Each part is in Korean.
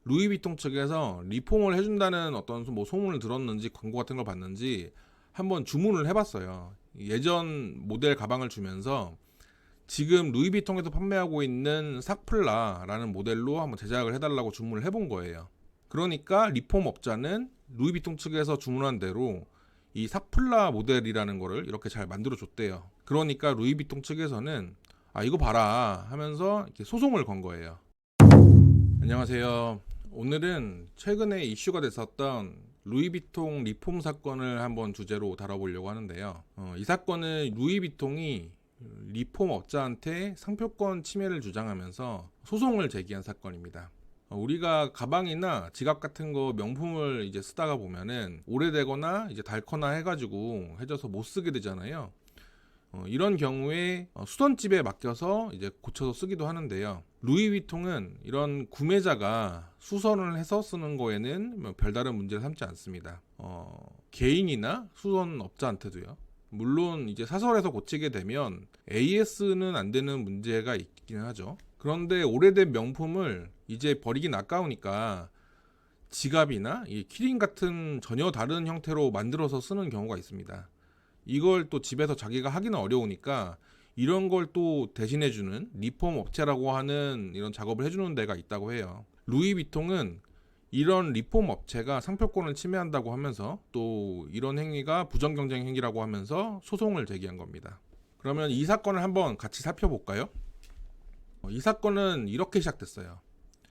루이비통 측에서 리폼을 해준다는 어떤 뭐 소문을 들었는지 광고 같은 걸 봤는지 한번 주문을 해봤어요. 예전 모델 가방을 주면서 지금 루이비통에서 판매하고 있는 삭플라라는 모델로 한번 제작을 해달라고 주문을 해본 거예요. 그러니까 리폼 업자는 루이비통 측에서 주문한 대로 이 삭플라 모델이라는 거를 이렇게 잘 만들어 줬대요. 그러니까 루이비통 측에서는 이거 봐라 하면서 이렇게 소송을 건 거예요. 안녕하세요. 오늘은 최근에 이슈가 됐었던 루이비통 리폼 사건을 한번 주제로 다뤄보려고 하는데요. 이 사건은 루이비통이 리폼 업자한테 상표권 침해를 주장하면서 소송을 제기한 사건입니다. 우리가 가방이나 지갑 같은 거 명품을 이제 쓰다가 보면은 오래되거나 이제 닳거나 해가지고 해져서 못 쓰게 되잖아요. 이런 경우에 수선집에 맡겨서 이제 고쳐서 쓰기도 하는데요. 루이비통은 이런 구매자가 수선을 해서 쓰는 거에는 뭐 별다른 문제를 삼지 않습니다. 개인이나 수선업자한테도요. 물론 이제 사설에서 고치게 되면 AS는 안 되는 문제가 있긴 하죠. 그런데 오래된 명품을 이제 버리긴 아까우니까 지갑이나 이 키링 같은 전혀 다른 형태로 만들어서 쓰는 경우가 있습니다. 이걸 또 집에서 자기가 하기는 어려우니까 이런 걸 또 대신해주는 리폼 업체라고 하는 이런 작업을 해주는 데가 있다고 해요. 루이비통은 이런 리폼 업체가 상표권을 침해한다고 하면서 또 이런 행위가 부정경쟁 행위라고 하면서 소송을 제기한 겁니다. 그러면 이 사건을 한번 같이 살펴볼까요? 이 사건은 이렇게 시작됐어요.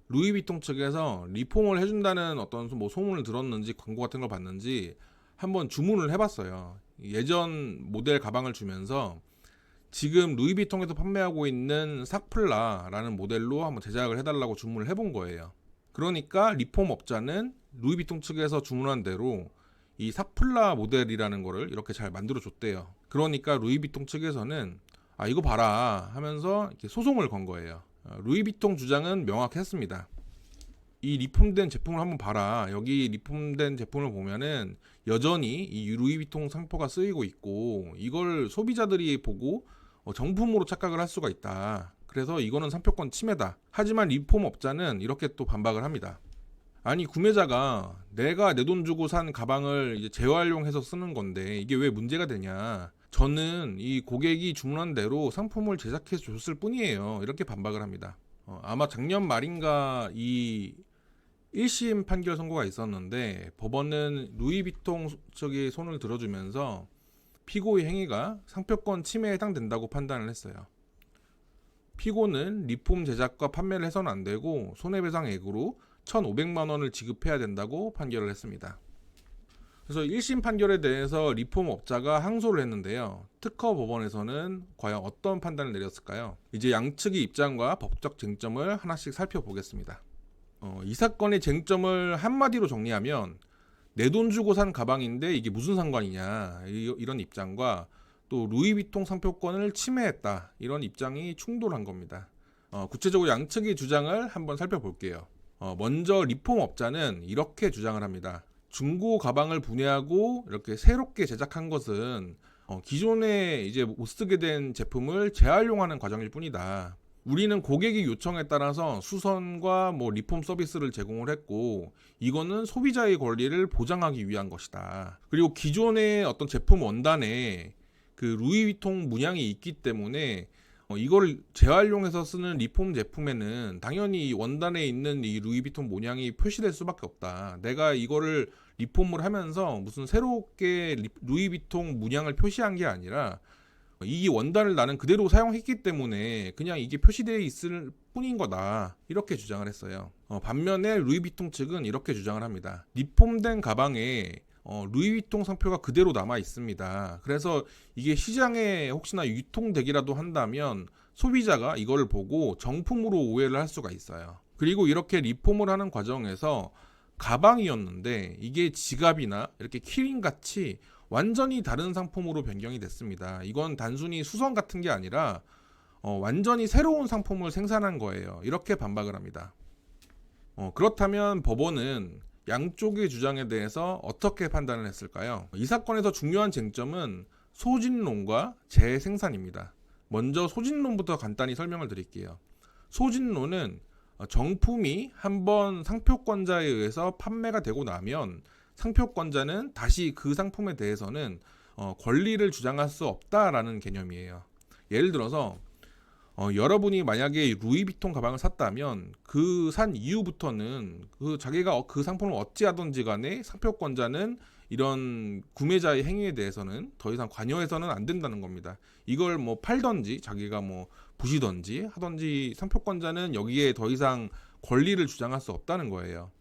루이비통 측에서 리폼을 해준다는 어떤 뭐 소문을 들었는지 광고 같은 걸 봤는지 한번 주문을 해봤어요. 예전 모델 가방을 주면서 지금 루이비통에서 판매하고 있는 삭플라라는 모델로 한번 제작을 해달라고 주문을 해본 거예요. 그러니까 리폼 업자는 루이비통 측에서 주문한 대로 이 삭플라 모델이라는 거를 이렇게 잘 만들어 줬대요. 그러니까 루이비통 측에서는 이거 봐라 하면서 이렇게 소송을 건 거예요. 루이비통 주장은 명확했습니다. 이 리폼된 제품을 한번 봐라. 여기 리폼된 제품을 보면은 여전히 이 루이비통 상표가 쓰이고 있고 이걸 소비자들이 보고 정품으로 착각을 할 수가 있다. 그래서 이거는 상표권 침해다. 하지만 리폼 업자는 이렇게 또 반박을 합니다. 아니 구매자가 내가 내 돈 주고 산 가방을 이제 재활용해서 쓰는 건데 이게 왜 문제가 되냐. 저는 이 고객이 주문한 대로 상품을 제작해서 줬을 뿐이에요. 이렇게 반박을 합니다. 아마 작년 말인가 이 1심 판결 선고가 있었는데 법원은 루이비통 측의 손을 들어주면서 피고의 행위가 상표권 침해에 해당된다고 판단을 했어요. 피고는 리폼 제작과 판매를 해서는 안 되고 손해배상액으로 1,500만 원을 지급해야 된다고 판결을 했습니다. 그래서 1심 판결에 대해서 리폼 업자가 항소를 했는데요. 특허 법원에서는 과연 어떤 판단을 내렸을까요? 이제 양측의 입장과 법적 쟁점을 하나씩 살펴보겠습니다. 이 사건의 쟁점을 한마디로 정리하면 내 돈 주고 산 가방인데 이게 무슨 상관이냐 이런 입장과 또 루이비통 상표권을 침해했다 이런 입장이 충돌한 겁니다. 구체적으로 양측의 주장을 한번 살펴볼게요. 먼저 리폼 업자는 이렇게 주장을 합니다. 중고 가방을 분해하고 이렇게 새롭게 제작한 것은 기존에 이제 못 쓰게 된 제품을 재활용하는 과정일 뿐이다. 우리는 고객의 요청에 따라서 수선과 뭐 리폼 서비스를 제공을 했고 이거는 소비자의 권리를 보장하기 위한 것이다. 그리고 기존의 어떤 제품 원단에 그 루이비통 문양이 있기 때문에 이걸 재활용해서 쓰는 리폼 제품에는 당연히 원단에 있는 이 루이비통 문양이 표시될 수밖에 없다. 내가 이거를 리폼을 하면서 무슨 새롭게 루이비통 문양을 표시한 게 아니라 이 원단을 나는 그대로 사용했기 때문에 그냥 이게 표시되어 있을 뿐인 거다. 이렇게 주장을 했어요. 반면에 루이비통 측은 이렇게 주장을 합니다. 리폼된 가방에 루이비통 상표가 그대로 남아 있습니다. 그래서 이게 시장에 혹시나 유통되기라도 한다면 소비자가 이걸 보고 정품으로 오해를 할 수가 있어요. 그리고 이렇게 리폼을 하는 과정에서 가방이었는데 이게 지갑이나 이렇게 키링같이 완전히 다른 상품으로 변경이 됐습니다. 이건 단순히 수선 같은 게 아니라 완전히 새로운 상품을 생산한 거예요. 이렇게 반박을 합니다. 그렇다면 법원은 양쪽의 주장에 대해서 어떻게 판단을 했을까요? 이 사건에서 중요한 쟁점은 소진론과 재생산입니다. 먼저 소진론부터 간단히 설명을 드릴게요. 소진론은 정품이 한번 상표권자에 의해서 판매가 되고 나면 상표권자는 다시 그 상품에 대해서는 권리를 주장할 수 없다라는 개념이에요. 예를 들어서 여러분이 만약에 루이비통 가방을 샀다면 그 산 이후부터는 자기가 그 상품을 어찌하든지 간에 상표권자는 이런 구매자의 행위에 대해서는 더 이상 관여해서는 안 된다는 겁니다. 이걸 뭐 팔던지 자기가 뭐 부시던지 하던지 상표권자는 여기에 더 이상 권리를 주장할 수 없다는 거예요.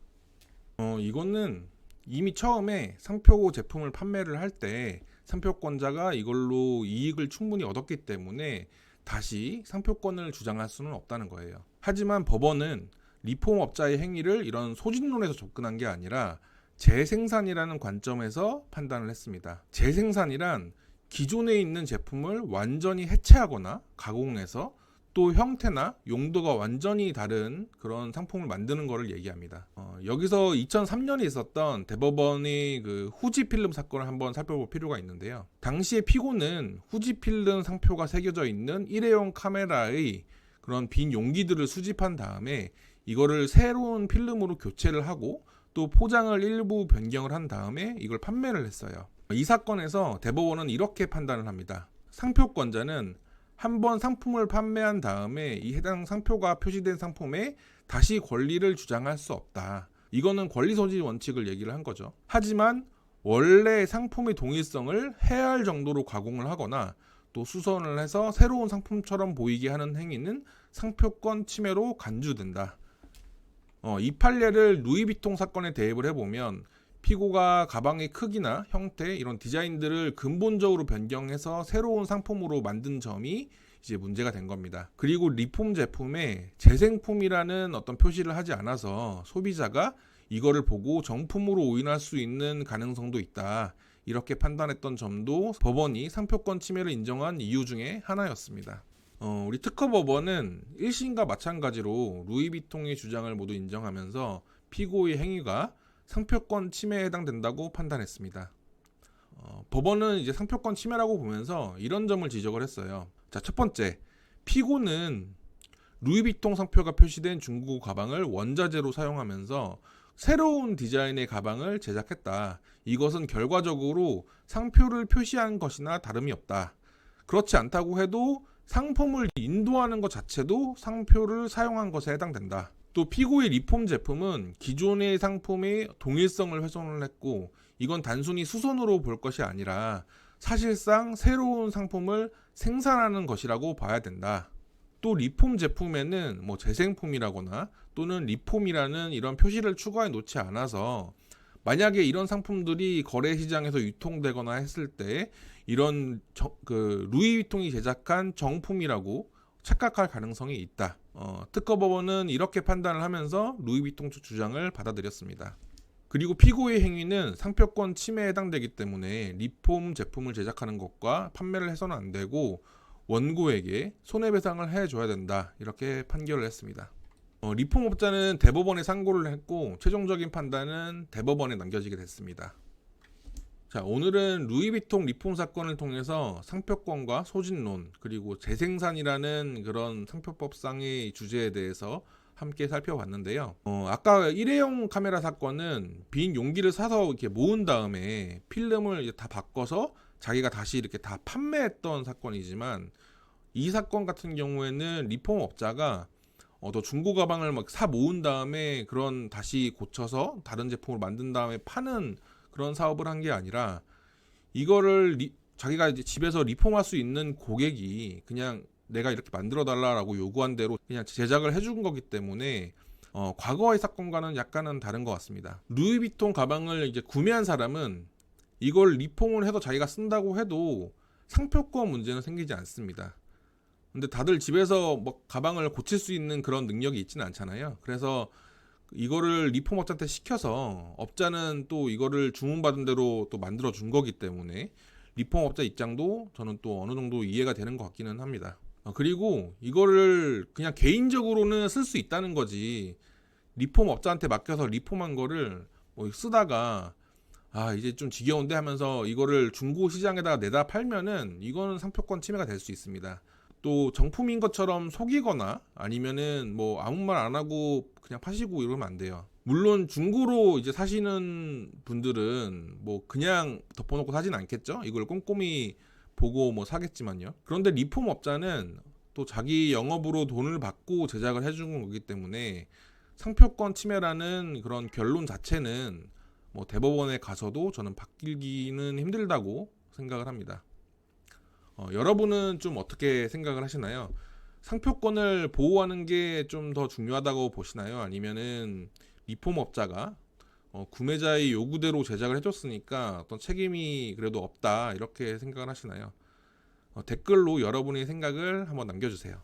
이거는 이미 처음에 상표 제품을 판매를 할 때 상표권자가 이걸로 이익을 충분히 얻었기 때문에 다시 상표권을 주장할 수는 없다는 거예요. 하지만 법원은 리폼업자의 행위를 이런 소진론에서 접근한 게 아니라 재생산이라는 관점에서 판단을 했습니다. 재생산이란 기존에 있는 제품을 완전히 해체하거나 가공해서 또 형태나 용도가 완전히 다른 그런 상품을 만드는 것을 얘기합니다. 여기서 2003년에 있었던 대법원의 그 후지 필름 사건을 한번 살펴볼 필요가 있는데요. 당시의 피고는 후지 필름 상표가 새겨져 있는 일회용 카메라의 그런 빈 용기들을 수집한 다음에 이거를 새로운 필름으로 교체를 하고 또 포장을 일부 변경을 한 다음에 이걸 판매를 했어요. 이 사건에서 대법원은 이렇게 판단을 합니다. 상표권자는 한번 상품을 판매한 다음에 이 해당 상표가 표시된 상품에 다시 권리를 주장할 수 없다. 이거는 권리소지 원칙을 얘기를 한 거죠. 하지만 원래 상품의 동일성을 해할 정도로 가공을 하거나 또 수선을 해서 새로운 상품처럼 보이게 하는 행위는 상표권 침해로 간주된다. 이 판례를 루이비통 사건에 대입을 해보면 피고가 가방의 크기나 형태 이런 디자인들을 근본적으로 변경해서 새로운 상품으로 만든 점이 이제 문제가 된 겁니다. 그리고 리폼 제품에 재생품이라는 어떤 표시를 하지 않아서 소비자가 이거를 보고 정품으로 오인할 수 있는 가능성도 있다. 이렇게 판단했던 점도 법원이 상표권 침해를 인정한 이유 중에 하나였습니다. 우리 특허법원은 1심과 마찬가지로 루이비통의 주장을 모두 인정하면서 피고의 행위가 상표권 침해에 해당된다고 판단했습니다. 법원은 이제 상표권 침해라고 보면서 이런 점을 지적을 했어요. 자, 첫 번째, 피고는 루이비통 상표가 표시된 중고 가방을 원자재로 사용하면서 새로운 디자인의 가방을 제작했다. 이것은 결과적으로 상표를 표시한 것이나 다름이 없다. 그렇지 않다고 해도 상품을 인도하는 것 자체도 상표를 사용한 것에 해당된다. 또 피고의 리폼 제품은 기존의 상품의 동일성을 훼손을 했고 이건 단순히 수선으로 볼 것이 아니라 사실상 새로운 상품을 생산하는 것이라고 봐야 된다. 또 리폼 제품에는 뭐 재생품이라거나 또는 리폼이라는 이런 표시를 추가해 놓지 않아서 만약에 이런 상품들이 거래 시장에서 유통되거나 했을 때 이런 루이비통이 제작한 정품이라고 착각할 가능성이 있다. 특허법원은 이렇게 판단을 하면서 루이비통 측 주장을 받아들였습니다. 그리고 피고의 행위는 상표권 침해에 해당되기 때문에 리폼 제품을 제작하는 것과 판매를 해서는 안 되고 원고에게 손해배상을 해줘야 된다. 이렇게 판결을 했습니다. 리폼업자는 대법원에 상고를 했고 최종적인 판단은 대법원에 남겨지게 됐습니다. 자, 오늘은 루이비통 리폼 사건을 통해서 상표권과 소진론 그리고 재생산이라는 그런 상표법상의 주제에 대해서 함께 살펴봤는데요. 아까 일회용 카메라 사건은 빈 용기를 사서 이렇게 모은 다음에 필름을 이제 다 바꿔서 자기가 다시 이렇게 다 판매했던 사건이지만 이 사건 같은 경우에는 리폼업자가 더 중고 가방을 막 사 모은 다음에 그런 다시 고쳐서 다른 제품을 만든 다음에 파는 그런 사업을 한 게 아니라 이거를 자기가 이제 집에서 리폼할 수 있는 고객이 그냥 내가 이렇게 만들어 달라라고 요구한 대로 그냥 제작을 해준 거기 때문에 과거의 사건과는 약간은 다른 것 같습니다. 루이비통 가방을 이제 구매한 사람은 이걸 리폼을 해서 자기가 쓴다고 해도 상표권 문제는 생기지 않습니다. 근데 다들 집에서 뭐 가방을 고칠 수 있는 그런 능력이 있지는 않잖아요. 그래서 이거를 리폼업자한테 시켜서 업자는 또 이거를 주문받은 대로 또 만들어 준 거기 때문에 리폼업자 입장도 저는 또 어느 정도 이해가 되는 것 같기는 합니다. 그리고 이거를 그냥 개인적으로는 쓸 수 있다는 거지 리폼업자한테 맡겨서 리폼한 거를 뭐 쓰다가 이제 좀 지겨운데 하면서 이거를 중고 시장에다가 내다 팔면은 이거는 상표권 침해가 될 수 있습니다. 또 정품인 것처럼 속이거나 아니면은 뭐 아무 말 안 하고 그냥 파시고 이러면 안 돼요. 물론 중고로 이제 사시는 분들은 뭐 그냥 덮어놓고 사진 않겠죠? 이걸 꼼꼼히 보고 뭐 사겠지만요. 그런데 리폼 업자는 또 자기 영업으로 돈을 받고 제작을 해주는 거기 때문에 상표권 침해라는 그런 결론 자체는 뭐 대법원에 가서도 저는 바뀌기는 힘들다고 생각을 합니다. 여러분은 좀 어떻게 생각을 하시나요? 상표권을 보호하는 게 좀 더 중요하다고 보시나요? 아니면은 리폼업자가 구매자의 요구대로 제작을 해줬으니까 어떤 책임이 그래도 없다 이렇게 생각을 하시나요? 댓글로 여러분의 생각을 한번 남겨주세요.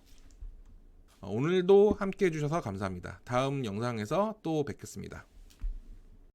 오늘도 함께 해주셔서 감사합니다. 다음 영상에서 또 뵙겠습니다.